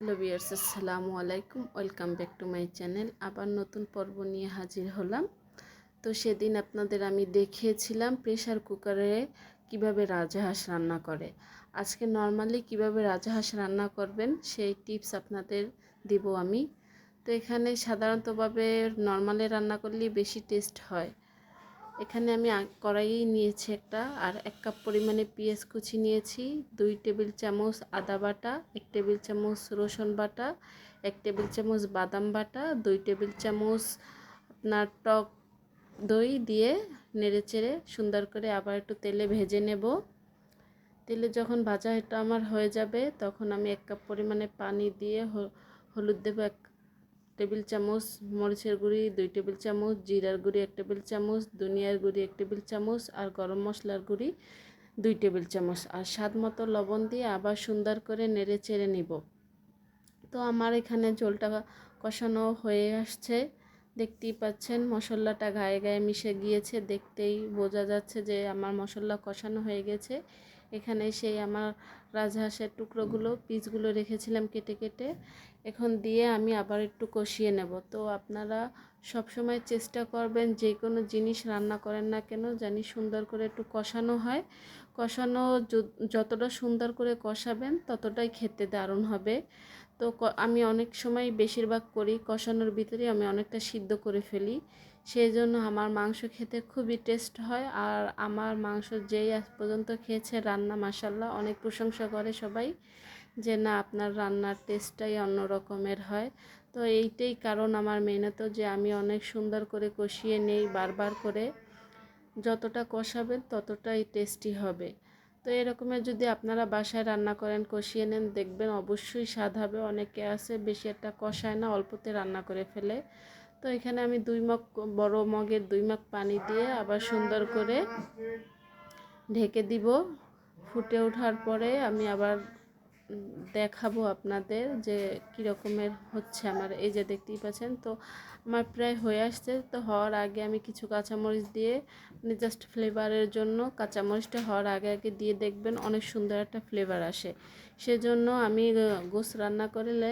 Hello viewers, আসসালামু আলাইকুম। Welcome back to my channel. আবার নতুন পর্ব নিয়ে হাজির হলাম। তো সেদিন আপনাদের আমি দেখিয়েছিলাম প্রেসার কুকারে কিভাবে রাজহাঁস রান্না করে। আজকে নর্মালি কিভাবে রাজহাঁস রান্না করবেন সেই টিপস আপনাদের দিব আমি। তো এখানে সাধারণতভাবে নর্মালে রান্না করলেই বেশি টেস্ট হয়। এখানে আমি কড়াই নিয়েছি একটা, আর 1 কাপ পরিমাণে পেঁয়াজ কুচি নিয়েছি, 2 টেবিল চামচ আদা বাটা, 1 টেবিল চামচ রসুন বাটা, 1 টেবিল চামচ বাদাম বাটা, 2 টেবিল চামচ আপনার টক দই দিয়ে নেড়েচেড়ে সুন্দর করে আবার একটু তেলে ভেজে নেব। তেলে যখন ভাজা এটা আমার হয়ে যাবে তখন আমি 1 কাপ পরিমাণে পানি দিয়ে হলুদ দেবো 1 টেবিল চামচ, মরিচের গুঁড়ি 2 টেবিল চামচ, জিরার গুঁড়ি 1 টেবিল চামচ, ধনিয়ার গুঁড়ি 1 টেবিল চামচ, আর গরম মশলার গুঁড়ি 2 টেবিল চামচ, আর স্বাদ মতো লবণ দিয়ে আবার সুন্দর করে নেড়ে চেড়ে নিব। তো আমার এখানে ঝোলটা কষানো হয়ে আসছে, দেখতেই পাচ্ছেন মশলাটা গায়ে গায়ে মিশে গিয়েছে, দেখতেই বোঝা যাচ্ছে যে আমার মশলা কষানো হয়ে গেছে। এখানে সেই আমার রাজহাঁসের টুকরোগুলো পিসগুলো রেখেছিলাম কেটে কেটে, এখন দিয়ে আমি আবার একটু কষিয়ে নেব। তো আপনারা সব সময় চেষ্টা করবেন যে কোনো জিনিস রান্না করেন না কেন জানি সুন্দর করে একটু কষানো হয়। কষানো যতটা সুন্দর করে কষাবেন ততটাই খেতে দারুণ হবে। তো আমি অনেক সময় বেশিরভাগ করি কষানোর ভিতরে আমি অনেকটা সিদ্ধ করে ফেলি, সেই জন্য আমার মাংস খেতে খুবই টেস্ট হয়। আর আমার মাংস যেই আজ পর্যন্ত খেয়েছে রান্না মাশাআল্লাহ অনেক প্রশংসা করে সবাই, যে না আপনার রান্নার টেস্টটাই অন্য রকমের হয়। তো এইটাই কারণ আমার মেহনত, যে আমি অনেক সুন্দর করে কষিয়ে নেই বারবার করে, যতটা কষাবেন ততটাই টেস্টি হবে। তো এরকমের যদি আপনারা বাসায় রান্না করেন কষিয়ে নেন দেখবেন অবশ্যই স্বাদ হবে। অনেকে আছে বেশি একটা কষায় না, অল্পতে রান্না করে ফেলে। তো এখানে আমি 2 মগ বড় মগের 2 মগ পানি দিয়ে আবার সুন্দর করে ঢেকে দিব। ফুটে ওঠার পরে আমি আবার দেখাবো আপনাদের যে কীরকমের হচ্ছে আমার। এই যে দেখতেই পাচ্ছেন, তো আমার প্রায় হয়ে আসছে। তো হওয়ার আগে আমি কিছু কাঁচামরিচ দিয়ে মানে জাস্ট ফ্লেভারের জন্য কাঁচামরিচটা হওয়ার আগে আগে দিয়ে দেখবেন অনেক সুন্দর একটা ফ্লেভার আসে। সেজন্য আমি গোশ রান্না করলে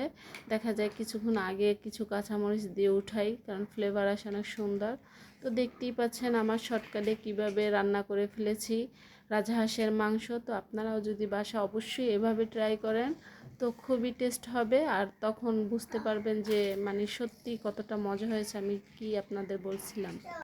দেখা যায় কিছুক্ষণ আগে কিছু কাঁচামরিচ দিয়ে উঠাই, কারণ ফ্লেভার আসে অনেক সুন্দর। তো দেখতেই পাচ্ছেন আমার শর্টকাটে কিভাবে রান্না করে ফেলেছি রাজহাঁসের মাংস। তো আপনারাও যদি বাসা অবশ্যই এভাবে ট্রাই করেন তো খুবই টেস্ট হবে, আর তখন বুঝতে পারবেন যে মানে সত্যি কতটা মজা হয়েছে আমি কি আপনাদের বলছিলাম।